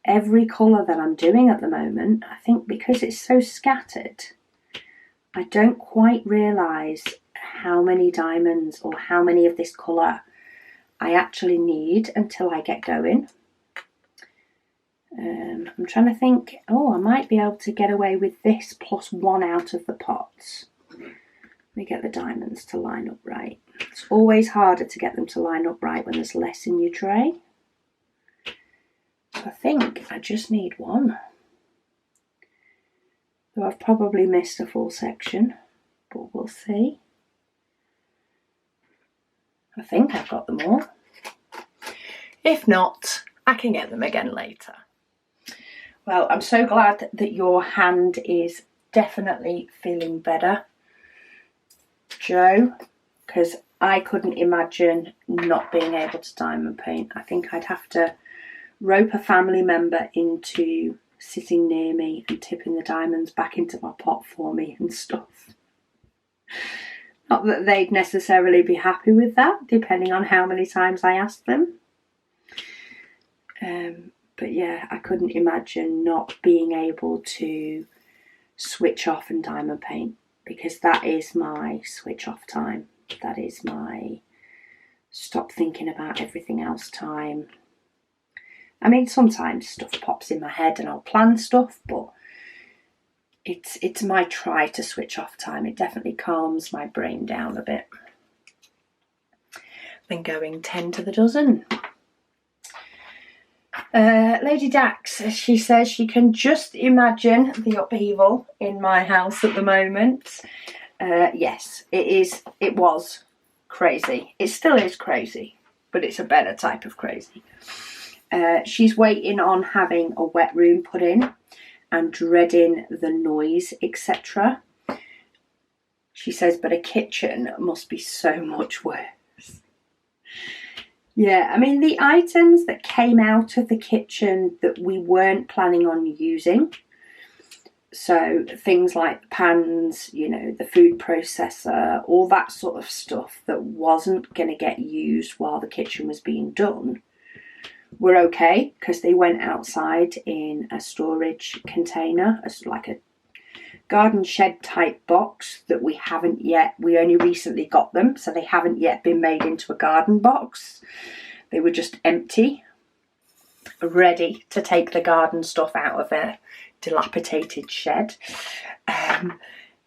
every colour that I'm doing at the moment. I think because it's so scattered, I don't quite realise how many diamonds or how many of this colour I actually need until I get going. I'm trying to think, I might be able to get away with this plus one out of the pots. Let me get the diamonds to line up right. It's always harder to get them to line up right when there's less in your tray. I think I just need one. Though I've probably missed a full section, but we'll see. I think I've got them all. If not, I can get them again later. Well, I'm so glad that your hand is definitely feeling better, Jo, because I couldn't imagine not being able to diamond paint. I think I'd have to rope a family member into sitting near me and tipping the diamonds back into my pot for me and stuff. Not that they'd necessarily be happy with that, depending on how many times I asked them. But yeah, I couldn't imagine not being able to switch off and diamond paint, because that is my switch off time. That is my stop thinking about everything else time. I mean, sometimes stuff pops in my head and I'll plan stuff, but it's my try to switch off time. It definitely calms my brain down a bit. been going 10 to the dozen. Lady Dax, she says she can just imagine the upheaval in my house at the moment. Yes, it was crazy. It still is crazy, but it's a better type of crazy. She's waiting on having a wet room put in and dreading the noise, etc. She says, but a kitchen must be so much worse. Yeah, I mean, the items that came out of the kitchen that we weren't planning on using, so things like pans, you know, the food processor, all that sort of stuff that wasn't going to get used while the kitchen was being done, were okay because they went outside in a storage container, as like a garden shed type box that we only recently got them, so they haven't yet been made into a garden box. They were just empty, ready to take the garden stuff out of a dilapidated shed.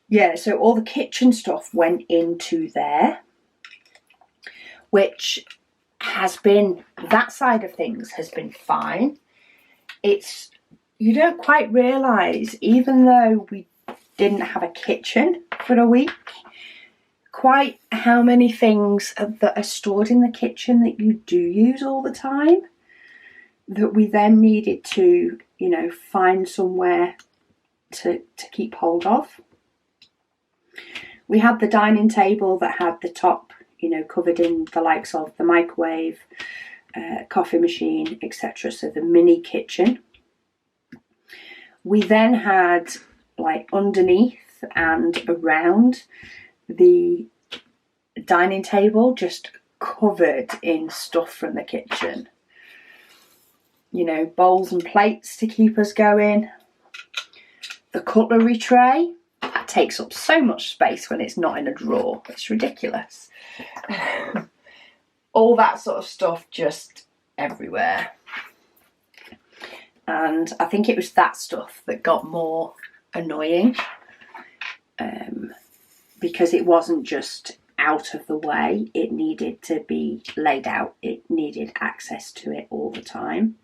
Yeah, so all the kitchen stuff went into there, which has been, that side of things has been fine. You don't quite realise, even though we didn't have a kitchen for a week, quite how many things that are stored in the kitchen that you do use all the time, that we then needed to, you know, find somewhere to keep hold of. We had the dining table that had the top, you know, covered in the likes of the microwave, coffee machine, etc. So the mini kitchen. We then had, like, underneath and around the dining table, just covered in stuff from the kitchen. You know, bowls and plates to keep us going. The cutlery tray, that takes up so much space when it's not in a drawer. It's ridiculous. All that sort of stuff just everywhere. And I think it was that stuff that got more annoying, because it wasn't just out of the way, it needed to be laid out, it needed access to it all the time.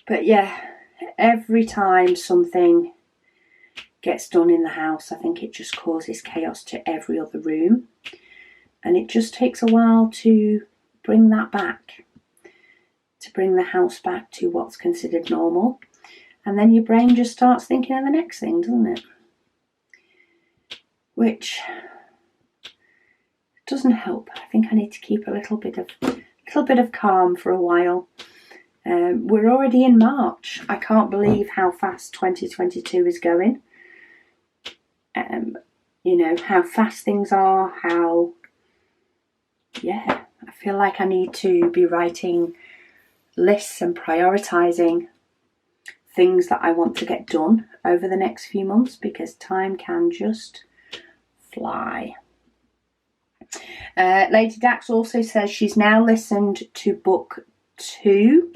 But yeah, every time something gets done in the house, I think it just causes chaos to every other room, and it just takes a while to bring that back, to bring the house back to what's considered normal. And then your brain just starts thinking of the next thing, doesn't it? Which doesn't help. I think I need to keep a little bit of calm for a while. We're already in March. I can't believe how fast 2022 is going. You know, how fast things are, I feel like I need to be writing lists and prioritising things that I want to get done over the next few months, because time can just fly. Lady Dax also says she's now listened to book 2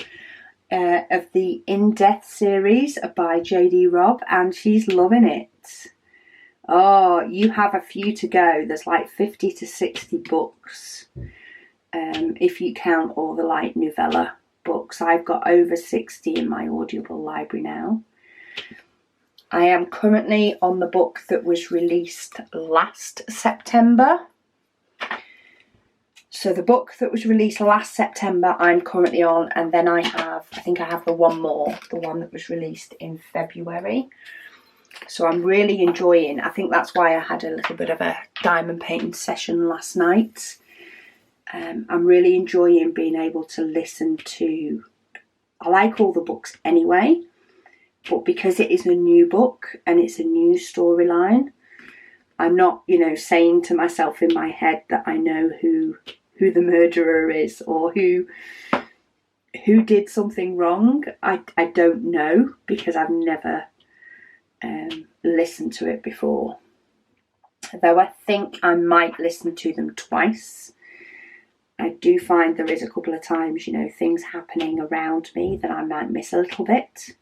of the In Death series by JD Robb, and she's loving it. Oh, you have a few to go. There's like 50 to 60 books, if you count all the light novella books. I've got over 60 in my Audible library now. I am currently on the book that was released last September. So the book that was released last September I'm currently on, and then I think I have the one more, the one that was released in February. So I'm really enjoying, I think that's why I had a little bit of a diamond painting session last night. I'm really enjoying being able to listen to, I like all the books anyway, but because it is a new book and it's a new storyline, I'm not, you know, saying to myself in my head that I know who the murderer is or who did something wrong. I don't know, because I've never listened to it before. Though I think I might listen to them twice. I do find there is a couple of times, you know, things happening around me that I might miss a little bit.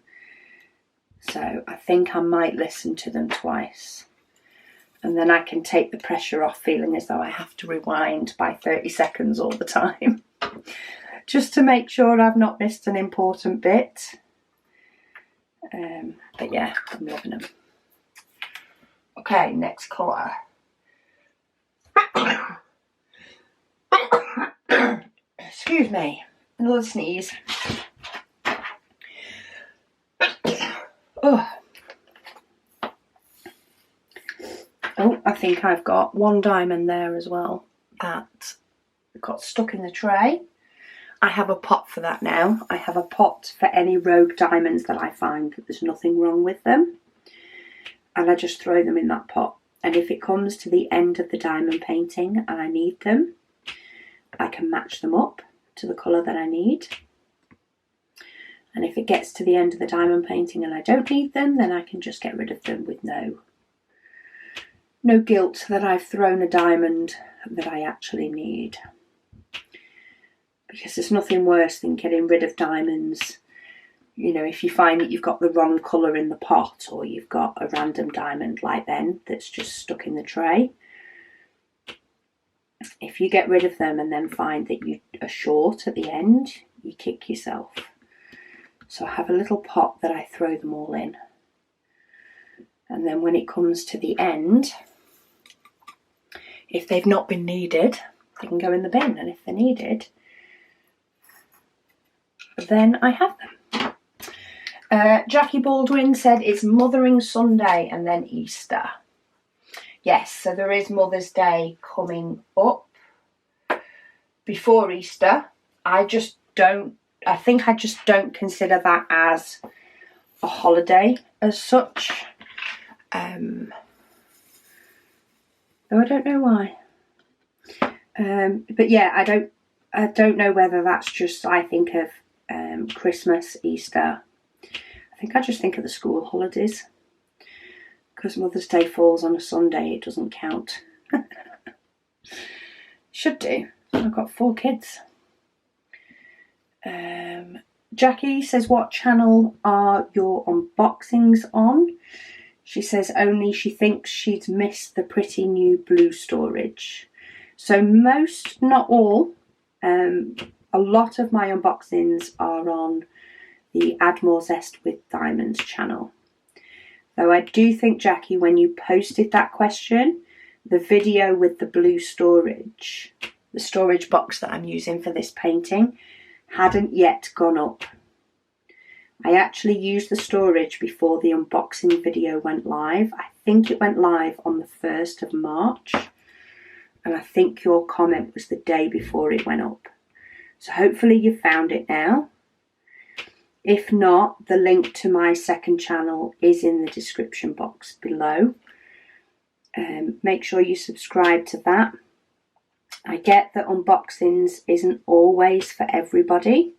So I think I might listen to them twice. And then I can take the pressure off, feeling as though I have to rewind by 30 seconds all the time. Just to make sure I've not missed an important bit. But yeah, I'm loving them. Okay, next colour. Excuse me, another sneeze. Oh, I think I've got one diamond there as well that got stuck in the tray. I have a pot for that now. I have a pot for any rogue diamonds that I find that there's nothing wrong with them. And I just throw them in that pot. And if it comes to the end of the diamond painting and I need them, I can match them up to the colour that I need. And if it gets to the end of the diamond painting and I don't need them, then I can just get rid of them with no guilt that I've thrown a diamond that I actually need. Because there's nothing worse than getting rid of diamonds. You know, if you find that you've got the wrong colour in the pot, or you've got a random diamond like then that's just stuck in the tray. If you get rid of them and then find that you are short at the end, you kick yourself. So I have a little pot that I throw them all in. And then when it comes to the end, if they've not been needed, they can go in the bin. And if they're needed, then I have them. Jackie Baldwin said it's Mothering Sunday and then Easter. Yes, so there is Mother's Day coming up before Easter. I just don't consider that as a holiday as such. Though I don't know why. But yeah, I don't know whether that's just, I think of Christmas, Easter. I think I just think of the school holidays. Because Mother's Day falls on a Sunday, it doesn't count. Should do. I've got 4 kids. Jackie says, what channel are your unboxings on? She says only she thinks she's missed the pretty new blue storage. So most, not all, a lot of my unboxings are on the Add More Zest with Diamonds channel. Though I do think, Jackie, when you posted that question, the video with the blue storage, the storage box that I'm using for this painting, hadn't yet gone up. I actually used the storage before the unboxing video went live. I think it went live on the 1st of March. And I think your comment was the day before it went up. So hopefully you've found it now. If not, the link to my second channel is in the description box below. Make sure you subscribe to that. I get that unboxings isn't always for everybody.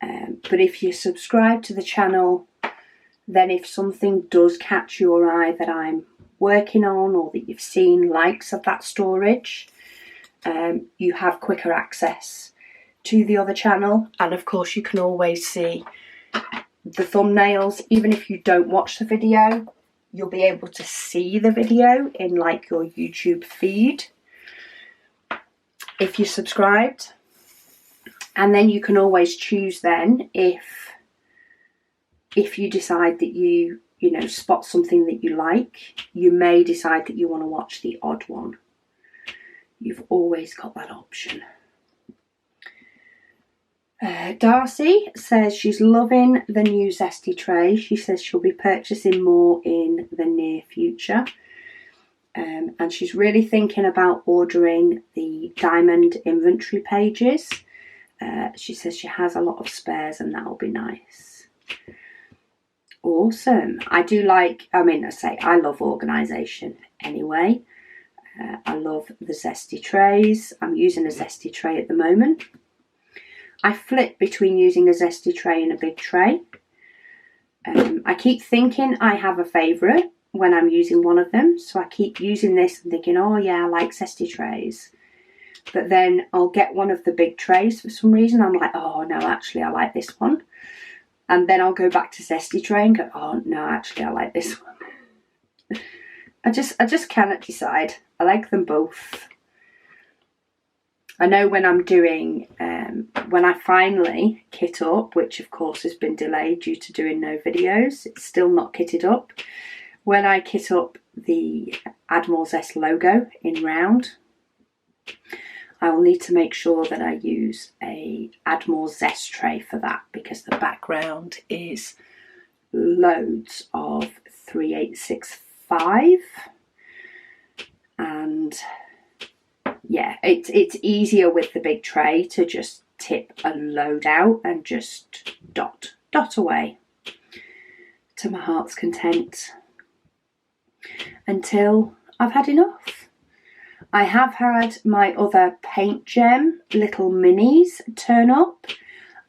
But if you subscribe to the channel, then if something does catch your eye that I'm working on, or that you've seen likes of that storage, you have quicker access to the other channel. And of course you can always see the thumbnails. Even if you don't watch the video, you'll be able to see the video in like your YouTube feed if you're subscribed. And then you can always choose then if you decide that you spot something that you like, you may decide that you want to watch the odd one. You've always got that option. Darcy says she's loving the new Zesty tray. She says she'll be purchasing more in the near future. And she's really thinking about ordering the diamond inventory pages. She says she has a lot of spares and that'll be nice. Awesome. I love organisation anyway. I love the Zesty trays. I'm using a Zesty tray at the moment. I flip between using a Zesty tray and a big tray. I keep thinking I have a favourite when I'm using one of them. So I keep using this and thinking, oh yeah, I like Zesty trays. But then I'll get one of the big trays for some reason. I'm like, oh no, actually I like this one. And then I'll go back to Zesty tray and go, oh no, actually I like this one. I just cannot decide. I like them both. I know when I'm doing, when I finally kit up, which of course has been delayed due to doing no videos, it's still not kitted up. When I kit up the Admiral's S logo in round, I will need to make sure that I use a Admiral's Zest tray for that, because the background is loads of 3865, and yeah, it's easier with the big tray to just tip a load out and just dot away to my heart's content until I've had enough. I have had my other paint gem little minis turn up.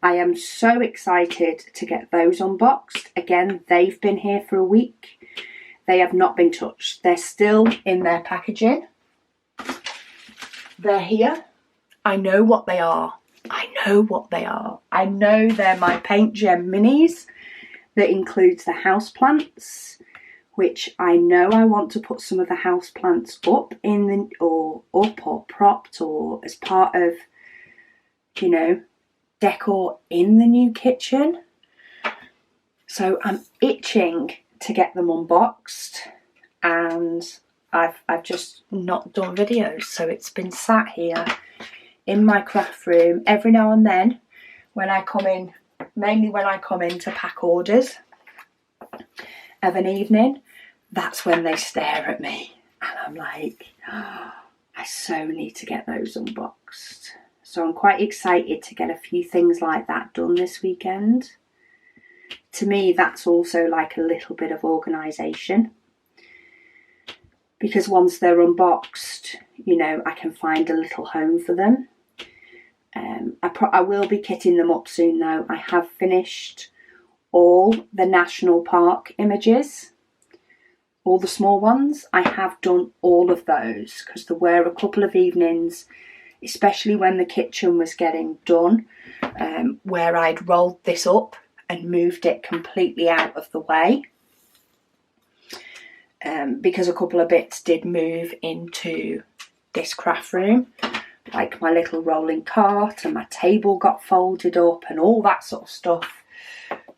I am so excited to get those unboxed. Again, they've been here for a week. They have not been touched. They're still in their packaging. They're here. I know what they are. I know what they are. I know they're my paint gem minis that includes the houseplants, which I know I want to put some of the houseplants up in the, or propped, or as part of, you know, decor in the new kitchen. So I'm itching to get them unboxed, and I've just not done videos, so it's been sat here in my craft room. Every now and then when I come in, mainly when I come in to pack orders of an evening, that's when they stare at me, and I'm like, oh, I so need to get those unboxed. So I'm quite excited to get a few things like that done this weekend. To me, that's also like a little bit of organisation, because once they're unboxed, you know, I can find a little home for them. I will be kitting them up soon though. I have finished all the national park images, all the small ones. I have done all of those, because there were a couple of evenings, especially when the kitchen was getting done, where I'd rolled this up and moved it completely out of the way, because a couple of bits did move into this craft room, like my little rolling cart, and my table got folded up, and all that sort of stuff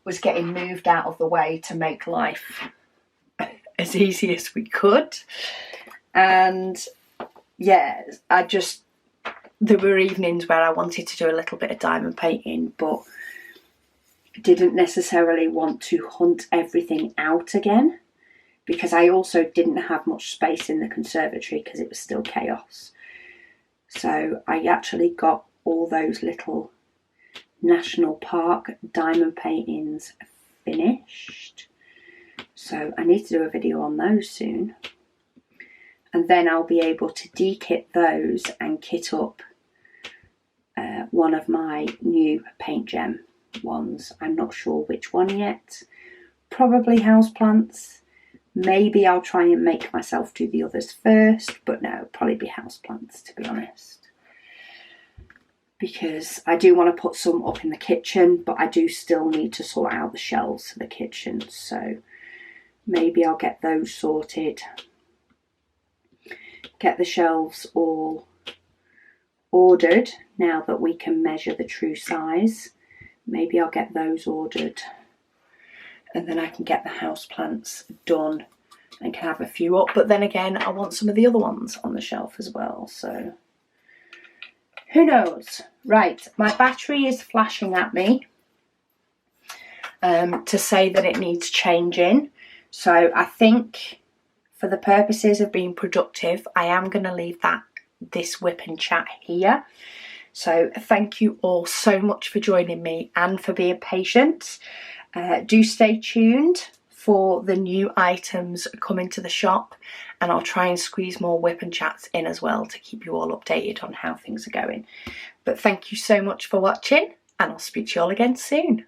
was getting moved out of the way to make life as easy as we could. And yeah, there were evenings where I wanted to do a little bit of diamond painting, but didn't necessarily want to hunt everything out again, because I also didn't have much space in the conservatory because it was still chaos. So I actually got all those little national park diamond paintings finished. So I need to do a video on those soon. And then I'll be able to de-kit those and kit up one of my new paint gem ones. I'm not sure which one yet. Probably houseplants. Maybe I'll try and make myself do the others first, but no, probably be houseplants, to be honest. Because I do want to put some up in the kitchen, but I do still need to sort out the shelves for the kitchen, so maybe I'll get those sorted. Get the shelves all ordered now that we can measure the true size. Maybe I'll get those ordered, and then I can get the houseplants done and can have a few up. But then again, I want some of the other ones on the shelf as well, so who knows. Right, my battery is flashing at me to say that it needs changing. So I think for the purposes of being productive, I am going to leave this WIP and chat here. So thank you all so much for joining me and for being patient. Do stay tuned for the new items coming to the shop, and I'll try and squeeze more WIP and chats in as well to keep you all updated on how things are going. But thank you so much for watching, and I'll speak to you all again soon.